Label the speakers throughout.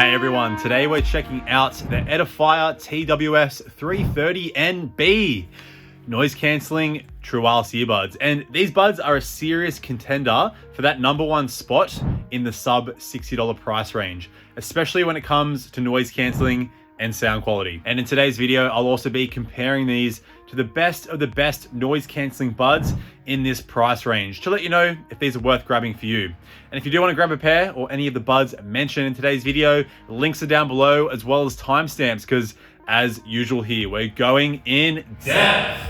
Speaker 1: Hey everyone, today we're checking out the Edifier TWS330NB noise cancelling true wireless earbuds. And these buds are a serious contender for that #1 spot in the sub $60 price range, especially when it comes to noise cancelling and sound quality. And in today's video, I'll also be comparing these to the best of the best noise cancelling buds in this price range to let you know if these are worth grabbing for you. And if you do want to grab a pair or any of the buds mentioned in today's video, links are down below as well as timestamps, because as usual here, we're going in depth.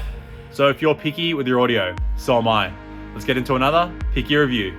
Speaker 1: So if you're picky with your audio, so am I. Let's get into another picky review.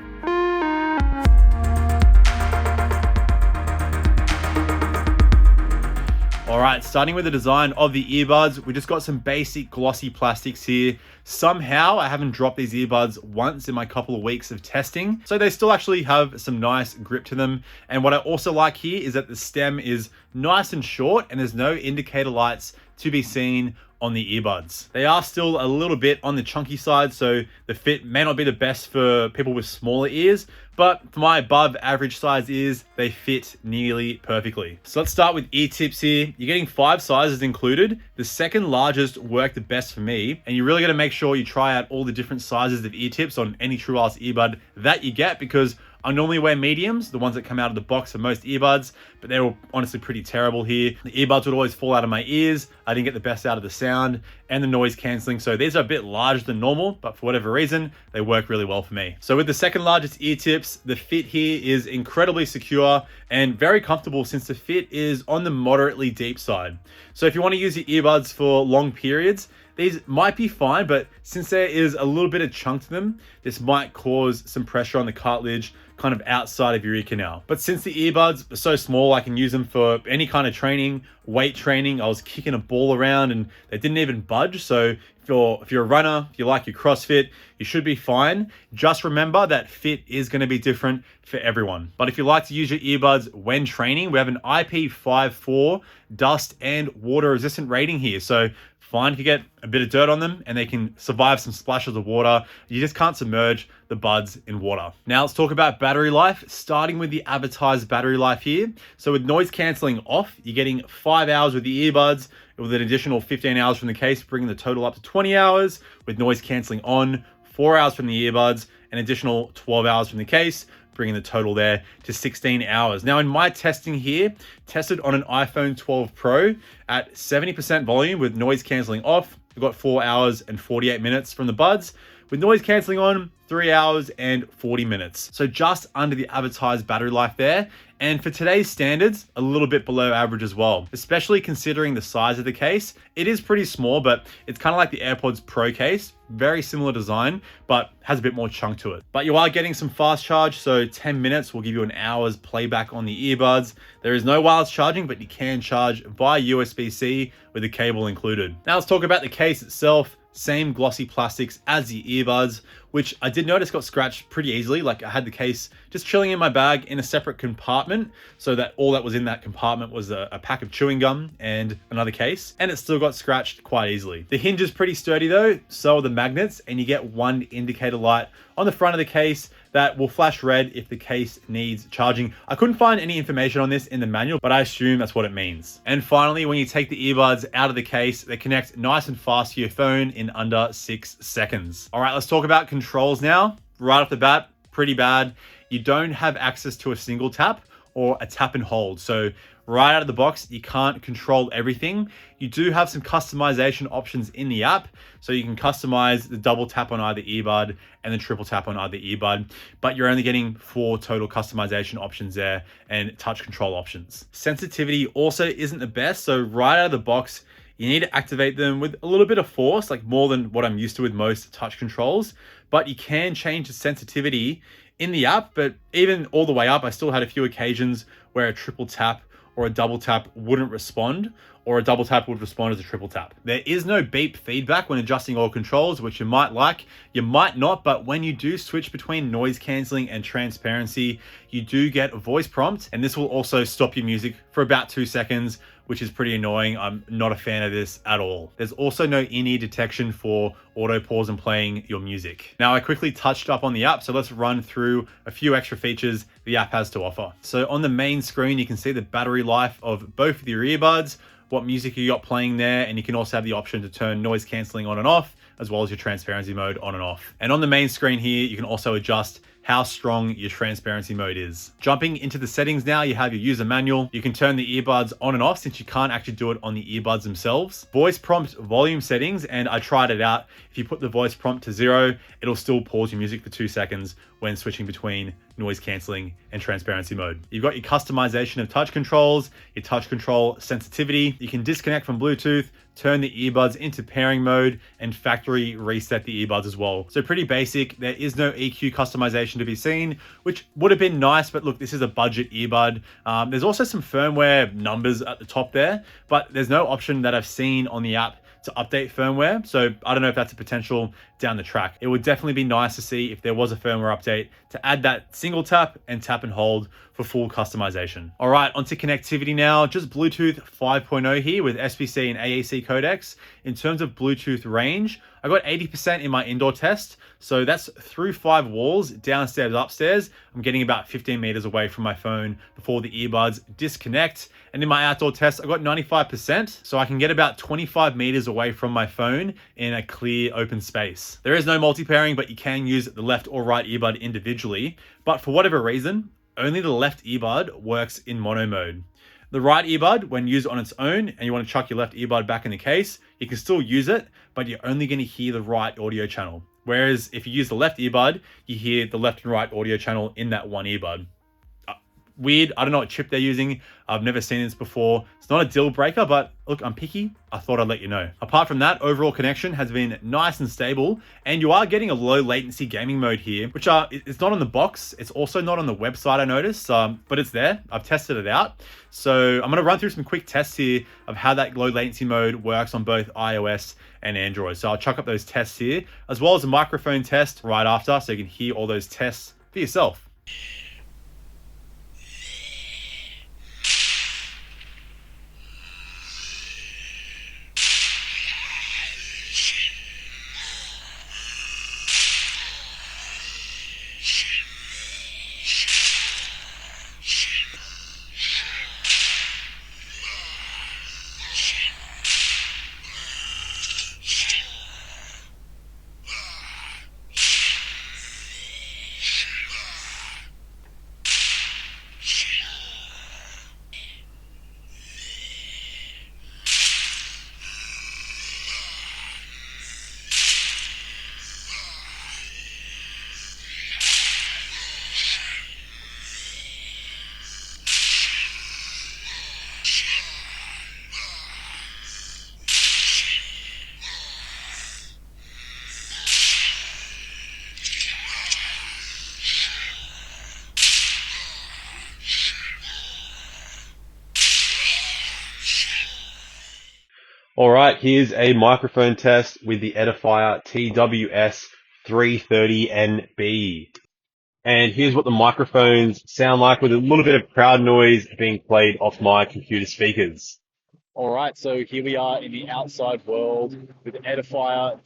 Speaker 1: All right, starting with the design of the earbuds, we just got some basic glossy plastics here. Somehow I haven't dropped these earbuds once in my couple of weeks of testing, so they still actually have some nice grip to them. And what I also like here is that the stem is nice and short and there's no indicator lights to be seen on the earbuds. They are still a little bit on the chunky side, so the fit may not be the best for people with smaller ears, but for my above average size ears, they fit nearly perfectly. So let's start with ear tips here. You're getting 5 sizes included. The second largest worked the best for me, and you really got to make sure you try out all the different sizes of ear tips on any true wireless earbud that you get, because I normally wear mediums, the ones that come out of the box for most earbuds, but they were honestly pretty terrible here. The earbuds would always fall out of my ears. I didn't get the best out of the sound and the noise cancelling. So these are a bit larger than normal, but for whatever reason, they work really well for me. So with the second largest ear tips, the fit here is incredibly secure and very comfortable, since the fit is on the moderately deep side. So if you want to use your earbuds for long periods, these might be fine, but since there is a little bit of chunk to them, this might cause some pressure on the cartilage kind of outside of your ear canal. But since the earbuds are so small, I can use them for any kind of training, weight training. I was kicking a ball around and they didn't even budge. So if you're a runner, if you like your CrossFit, you should be fine. Just remember that fit is going to be different for everyone. But if you like to use your earbuds when training, we have an IP54 dust and water resistant rating here. So fine if you get a bit of dirt on them and they can survive some splashes of water. You just can't submerge the buds in water. Now let's talk about battery life, starting with the advertised battery life here. So with noise cancelling off, you're getting 5 hours with the earbuds, with an additional 15 hours from the case, bringing the total up to 20 hours. With noise cancelling on, 4 hours from the earbuds, an additional 12 hours from the case, bringing the total there to 16 hours. Now in my testing here, tested on an iPhone 12 Pro at 70% volume with noise cancelling off, I got 4 hours and 48 minutes from the buds. With noise cancelling on, 3 hours and 40 minutes. So just under the advertised battery life there. And for today's standards, a little bit below average as well, especially considering the size of the case. It is pretty small, but it's kind of like the AirPods Pro case, very similar design, but has a bit more chunk to it. But you are getting some fast charge, so 10 minutes will give you an hour's playback on the earbuds. There is no wireless charging, but you can charge via USB-C with a cable included. Now let's talk about the case itself. Same glossy plastics as the earbuds, which I did notice got scratched pretty easily. Like I had the case just chilling in my bag in a separate compartment, so that all that was in that compartment was a pack of chewing gum and another case, and it still got scratched quite easily. The hinge is pretty sturdy though, so are the magnets, and you get one indicator light on the front of the case that will flash red if the case needs charging. I couldn't find any information on this in the manual, but I assume that's what it means. And finally, when you take the earbuds out of the case, they connect nice and fast to your phone in under 6 seconds. All right, let's talk about controls now. Right off the bat, pretty bad. You don't have access to a single tap or a tap and hold. So right out of the box, you can't control everything. You do have some customization options in the app. So you can customize the double tap on either earbud and the triple tap on either earbud, but you're only getting 4 total customization options there and touch control options. Sensitivity also isn't the best. So right out of the box, you need to activate them with a little bit of force, like more than what I'm used to with most touch controls, but you can change the sensitivity in the app. But even all the way up, I still had a few occasions where a triple tap or a double tap wouldn't respond. or a double tap would respond as a triple tap. There is no beep feedback when adjusting all controls, which you might like, you might not, but when you do switch between noise cancelling and transparency, you do get a voice prompt, and this will also stop your music for about 2 seconds, which is pretty annoying. I'm not a fan of this at all. There's also no in-ear detection for auto pause and playing your music. Now, I quickly touched up on the app, so let's run through a few extra features the app has to offer. So on the main screen, you can see the battery life of both of your earbuds, what music you got playing there, and you can also have the option to turn noise cancelling on and off, as well as your transparency mode on and off. And on the main screen here, you can also adjust how strong your transparency mode is. Jumping into the settings now, you have your user manual. You can turn the earbuds on and off since you can't actually do it on the earbuds themselves. Voice prompt volume settings, and I tried it out. If you put the voice prompt to 0, it'll still pause your music for 2 seconds when switching between noise cancelling and transparency mode. You've got your customization of touch controls, your touch control sensitivity. You can disconnect from Bluetooth, turn the earbuds into pairing mode, and factory reset the earbuds as well. So pretty basic. There is no EQ customization to be seen, which would have been nice, but look, this is a budget earbud. There's also some firmware numbers at the top there, but there's no option that I've seen on the app to update firmware. So I don't know if that's a potential down the track. It would definitely be nice to see if there was a firmware update to add that single tap and tap and hold for full customization. All right, onto connectivity now. Just Bluetooth 5.0 here with SBC and AAC codecs. In terms of Bluetooth range, I got 80% in my indoor test. So that's through 5 walls, downstairs, upstairs. I'm getting about 15 meters away from my phone before the earbuds disconnect. And in my outdoor test, I got 95%. So I can get about 25 meters away from my phone in a clear open space. There is no multi-pairing, but you can use the left or right earbud individually. But for whatever reason, only the left earbud works in mono mode. The right earbud, when used on its own and you want to chuck your left earbud back in the case, you can still use it, but you're only going to hear the right audio channel. Whereas if you use the left earbud, you hear the left and right audio channel in that one earbud. Weird. I don't know what chip they're using. I've never seen this before. It's not a deal breaker, but look, I'm picky. I thought I'd let you know. Apart from that, overall connection has been nice and stable, and you are getting a low latency gaming mode here, which it's not on the box. It's also not on the website, I noticed, but it's there. I've tested it out. So I'm going to run through some quick tests here of how that low latency mode works on both iOS and Android. So I'll chuck up those tests here, as well as a microphone test right after, so you can hear all those tests for yourself. All right, here's a microphone test with the Edifier TWS330NB. And here's what the microphones sound like with a little bit of crowd noise being played off my computer speakers. All right, so here we are in the outside world with the Edifier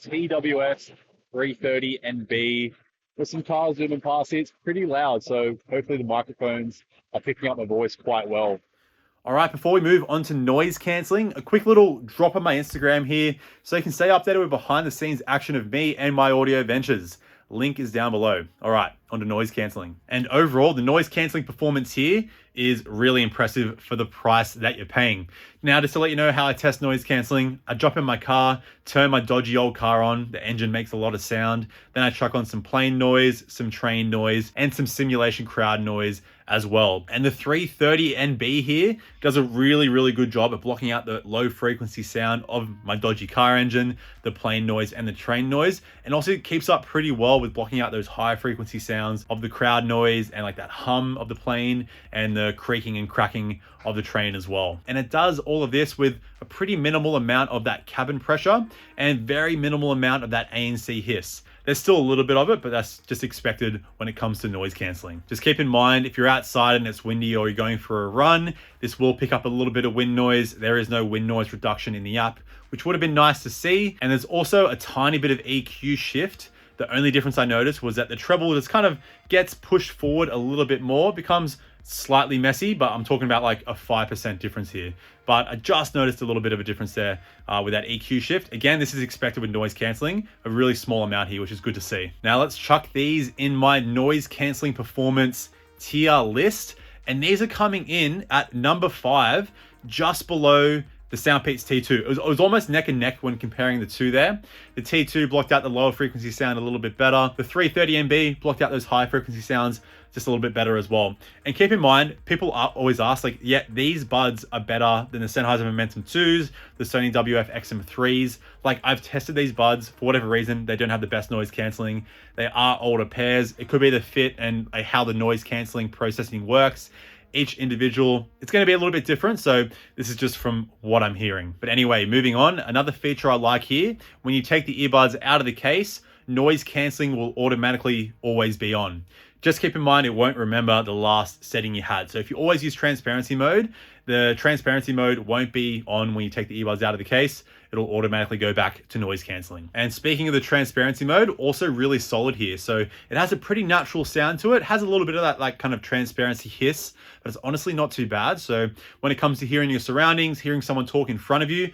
Speaker 1: TWS330NB. With some cars zooming past here, it's pretty loud, so hopefully the microphones are picking up my voice quite well. All right, before we move on to noise cancelling, a quick little drop on my Instagram here so you can stay updated with behind the scenes action of me and my audio ventures. Link is down below. All right, on to noise cancelling. And overall, the noise cancelling performance here is really impressive for the price that you're paying. Now, just to let you know how I test noise cancelling, I drop in my car, turn my dodgy old car on, the engine makes a lot of sound, then I chuck on some plane noise, some train noise, and some simulation crowd noise as well. And the 330NB here does a really, really good job at blocking out the low frequency sound of my dodgy car engine, the plane noise, and the train noise. And also keeps up pretty well with blocking out those high frequency sounds of the crowd noise and like that hum of the plane and the creaking and cracking of the train as well. And it does all of this with a pretty minimal amount of that cabin pressure and very minimal amount of that ANC hiss. There's still a little bit of it, but that's just expected when it comes to noise cancelling. Just keep in mind, if you're outside and it's windy or you're going for a run, this will pick up a little bit of wind noise. There is no wind noise reduction in the app, which would have been nice to see. And there's also a tiny bit of EQ shift. The only difference I noticed was that the treble just kind of gets pushed forward a little bit more, becomes slightly messy, but I'm talking about like a 5% difference here. But I just noticed a little bit of a difference there with that EQ shift. Again, this is expected with noise cancelling, a really small amount here, which is good to see. Now let's chuck these in my noise cancelling performance tier list. And these are coming in at number 5, just below the SoundPEATS T2. It was almost neck and neck when comparing the two there. The T2 blocked out the lower frequency sound a little bit better. The 330NB blocked out those high frequency sounds just a little bit better as well. And keep in mind, people always ask, like, yeah, these buds are better than the Sennheiser Momentum 2s, the Sony WF XM3s. Like, I've tested these buds. For whatever reason, they don't have the best noise cancelling. They are older pairs. It could be the fit and how the noise cancelling processing works. Each individual, it's going to be a little bit different. So this is just from what I'm hearing. But anyway, moving on. Another feature I like here, when you take the earbuds out of the case, noise cancelling will automatically always be on. Just keep in mind, it won't remember the last setting you had. So if you always use transparency mode, the transparency mode won't be on when you take the earbuds out of the case. It'll automatically go back to noise cancelling. And speaking of the transparency mode, also really solid here. So it has a pretty natural sound to it. Has a little bit of that like kind of transparency hiss, but it's honestly not too bad. So when it comes to hearing your surroundings, hearing someone talk in front of you,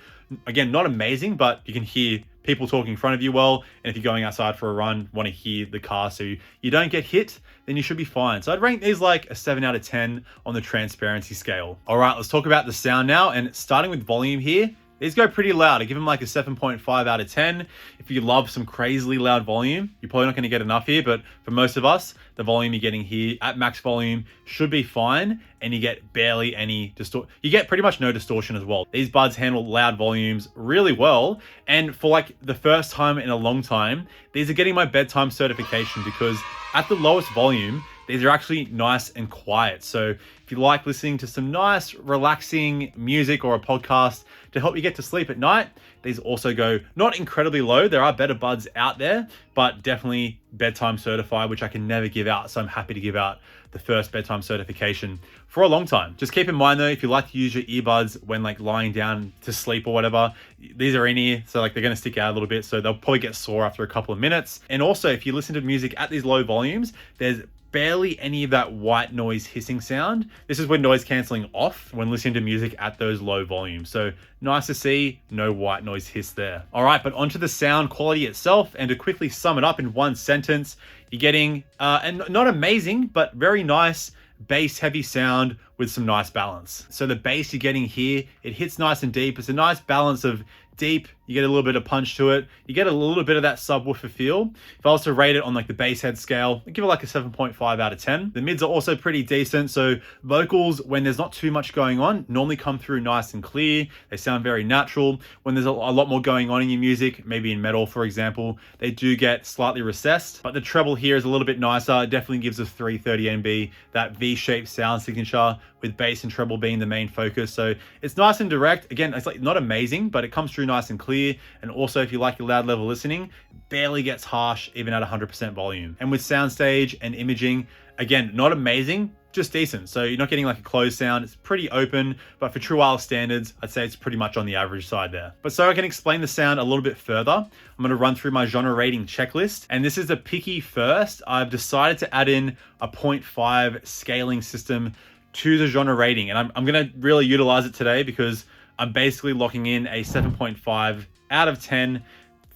Speaker 1: again, not amazing, but you can hear people talking in front of you well. And if you're going outside for a run, want to hear the car so you don't get hit, then you should be fine. So I'd rank these like a 7 out of 10 on the transparency scale. All right, let's talk about the sound now. And starting with volume here, these go pretty loud. I give them like a 7.5 out of 10. If you love some crazily loud volume, you're probably not going to get enough here, but for most of us, the volume you're getting here at max volume should be fine, and you get barely any distortion. You get pretty much no distortion as well. These buds handle loud volumes really well, and for like the first time in a long time, these are getting my bedtime certification because at the lowest volume, these are actually nice and quiet. So if you like listening to some nice, relaxing music or a podcast to help you get to sleep at night, these also go not incredibly low. There are better buds out there, but definitely bedtime certified, which I can never give out. So I'm happy to give out the first bedtime certification for a long time. Just keep in mind though, if you like to use your earbuds when like lying down to sleep or whatever, these are in ear, so like they're going to stick out a little bit. So they'll probably get sore after a couple of minutes. And also if you listen to music at these low volumes, there's barely any of that white noise hissing sound. This is when noise cancelling off when listening to music at those low volumes. So nice to see, no white noise hiss there. All right, but onto the sound quality itself. And to quickly sum it up in one sentence, you're getting, and not amazing, but very nice bass heavy sound with some nice balance. So the bass you're getting here, it hits nice and deep. It's a nice balance of deep, you get a little bit of punch to it, you get a little bit of that subwoofer feel. If I was to rate it on like the bass head scale, I'd give it like a 7.5 out of 10. The mids are also pretty decent, so vocals, when there's not too much going on, normally come through nice and clear. They sound very natural. When there's a lot more going on in your music, maybe in metal for example, they do get slightly recessed, but the treble here is a little bit nicer. It definitely gives us 330NB that V-shaped sound signature, with bass and treble being the main focus. So it's nice and direct. Again, it's like not amazing, but it comes through nice and clear. And also if you like your loud level listening, barely gets harsh even at 100% volume. And with soundstage and imaging, again, not amazing, just decent. So you're not getting like a closed sound. It's pretty open, but for true wireless standards, I'd say it's pretty much on the average side there. But so I can explain the sound a little bit further, I'm going to run through my genre rating checklist. And this is a picky first. I've decided to add in a 0.5 scaling system to the genre rating. And I'm going to really utilize it today because I'm basically locking in a 7.5 out of 10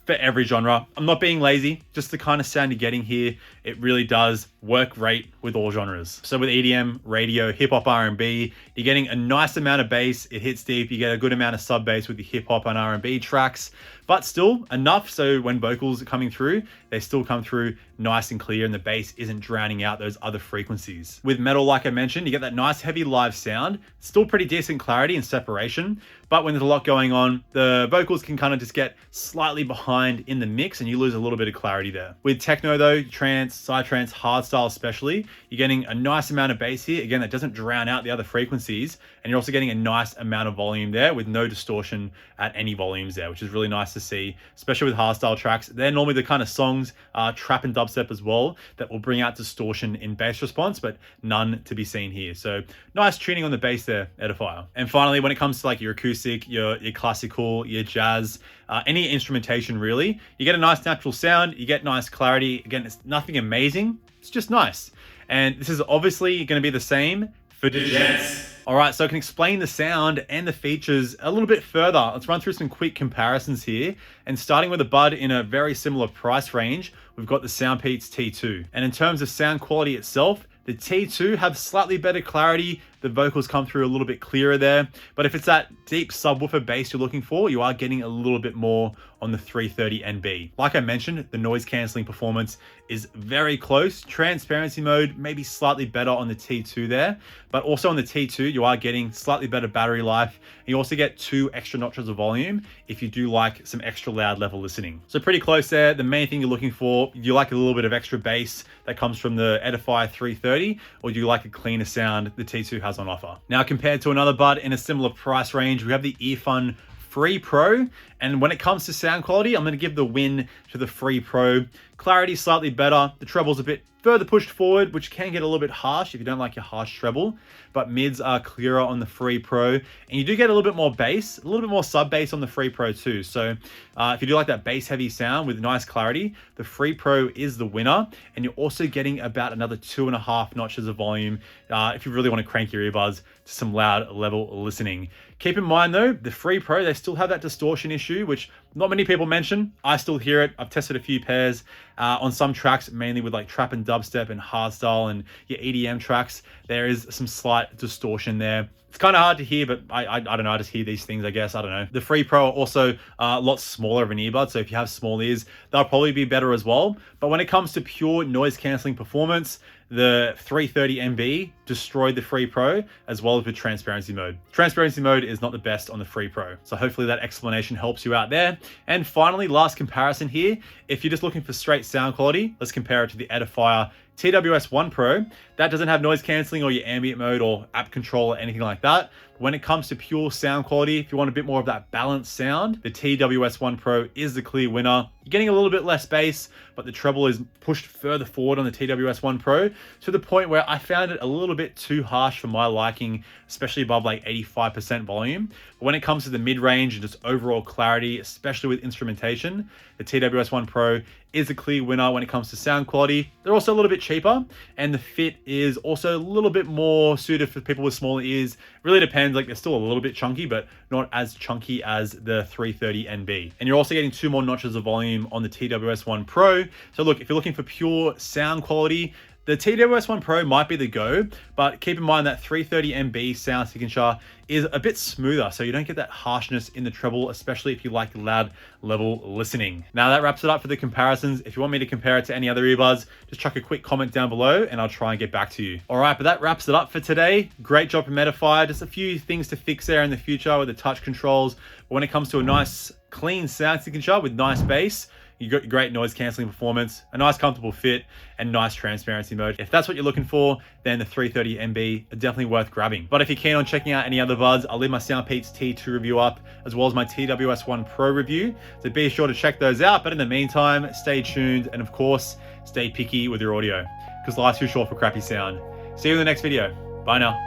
Speaker 1: for every genre. I'm not being lazy, just the kind of sound you're getting here, it really does work great with all genres. So with EDM, radio, hip hop, R&B, you're getting a nice amount of bass. It hits deep. You get a good amount of sub bass with the hip hop and R&B tracks, but still enough so when vocals are coming through, they still come through nice and clear and the bass isn't drowning out those other frequencies. With metal, like I mentioned, you get that nice heavy live sound, still pretty decent clarity and separation, but when there's a lot going on, the vocals can kind of just get slightly behind in the mix and you lose a little bit of clarity there. With techno though, trance, psytrance, hardstyle especially, you're getting a nice amount of bass here. Again, that doesn't drown out the other frequencies, and you're also getting a nice amount of volume there with no distortion at any volumes there, which is really nice to see, especially with hardstyle tracks. They're normally the kind of songs, trap and dubstep as well, that will bring out distortion in bass response, but none to be seen here. So nice tuning on the bass there, Edifier. And finally, when it comes to like your acoustic, your classical, your jazz, any instrumentation really, you get a nice natural sound, you get nice clarity. Again, it's nothing amazing, it's just nice. And this is obviously going to be the same for the gents. All right, so I can explain the sound and the features a little bit further. Let's run through some quick comparisons here. And starting with a bud in a very similar price range, we've got the SoundPEATS T2. And in terms of sound quality itself, the T2 have slightly better clarity. The vocals come through a little bit clearer there. But if it's that deep subwoofer bass you're looking for, you are getting a little bit more on the 330NB. Like I mentioned, the noise cancelling performance is very close. Transparency mode maybe slightly better on the T2 there, but also on the T2 you are getting slightly better battery life, and you also get 2 extra notches of volume if you do like some extra loud level listening. So pretty close there. The main thing you're looking for, you like a little bit of extra bass that comes from the Edifier 330, or do you like a cleaner sound the T2 has on offer? Now compared to another bud in a similar price range, we have the Earfun FreePro, and when it comes to sound quality, I'm going to give the win to the FreePro. Clarity slightly better, the treble's a bit further pushed forward, which can get a little bit harsh if you don't like your harsh treble, but mids are clearer on the FreePro, and you do get a little bit more bass, a little bit more sub bass on the FreePro too. So if you do like that bass heavy sound with nice clarity, the FreePro is the winner, and you're also getting about another 2.5 notches of volume if you really want to crank your earbuds to some loud level listening. Keep in mind though, the FreePro, they still have that distortion issue, which not many people mention. I still hear it. I've tested a few pairs on some tracks, mainly with like trap and dubstep and hardstyle and your EDM tracks. There is some slight distortion there. It's kind of hard to hear, but I don't know, I just hear these things, I guess, I don't know. The FreePro are also a lot smaller of an earbud, so if you have small ears, they'll probably be better as well. But when it comes to pure noise cancelling performance, the 330NB destroyed the FreePro, as well as with transparency mode. Transparency mode is not the best on the FreePro, so hopefully that explanation helps you out there. And finally, last comparison here, if you're just looking for straight sound quality, let's compare it to the Edifier TWS1 Pro. That doesn't have noise cancelling or your ambient mode or app control or anything like that. When it comes to pure sound quality, if you want a bit more of that balanced sound, the TWS1 Pro is the clear winner. You're getting a little bit less bass, but the treble is pushed further forward on the TWS1 Pro to the point where I found it a little bit too harsh for my liking, especially above like 85% volume. But when it comes to the mid-range and just overall clarity, especially with instrumentation, the TWS1 Pro is a clear winner when it comes to sound quality. They're also a little bit cheaper, and the fit is also a little bit more suited for people with smaller ears. Really depends, like they're still a little bit chunky, but not as chunky as the 330NB. And you're also getting 2 more notches of volume on the TWS1 Pro. So look, if you're looking for pure sound quality, the TWS1 Pro might be the go, but keep in mind that 330NB sound signature is a bit smoother, so you don't get that harshness in the treble, especially if you like loud level listening. Now that wraps it up for the comparisons. If you want me to compare it to any other earbuds, just chuck a quick comment down below and I'll try and get back to you. All right, but that wraps it up for today. Great job from Edifier. Just a few things to fix there in the future with the touch controls. But when it comes to a nice clean sound signature with nice bass, you got great noise cancelling performance, a nice comfortable fit, and nice transparency mode. If that's what you're looking for, then the 330NB are definitely worth grabbing. But if you're keen on checking out any other buds, I'll leave my SoundPEATS T2 review up, as well as my TWS1 Pro review. So be sure to check those out. But in the meantime, stay tuned, and of course, stay picky with your audio, because life's too short for crappy sound. See you in the next video. Bye now.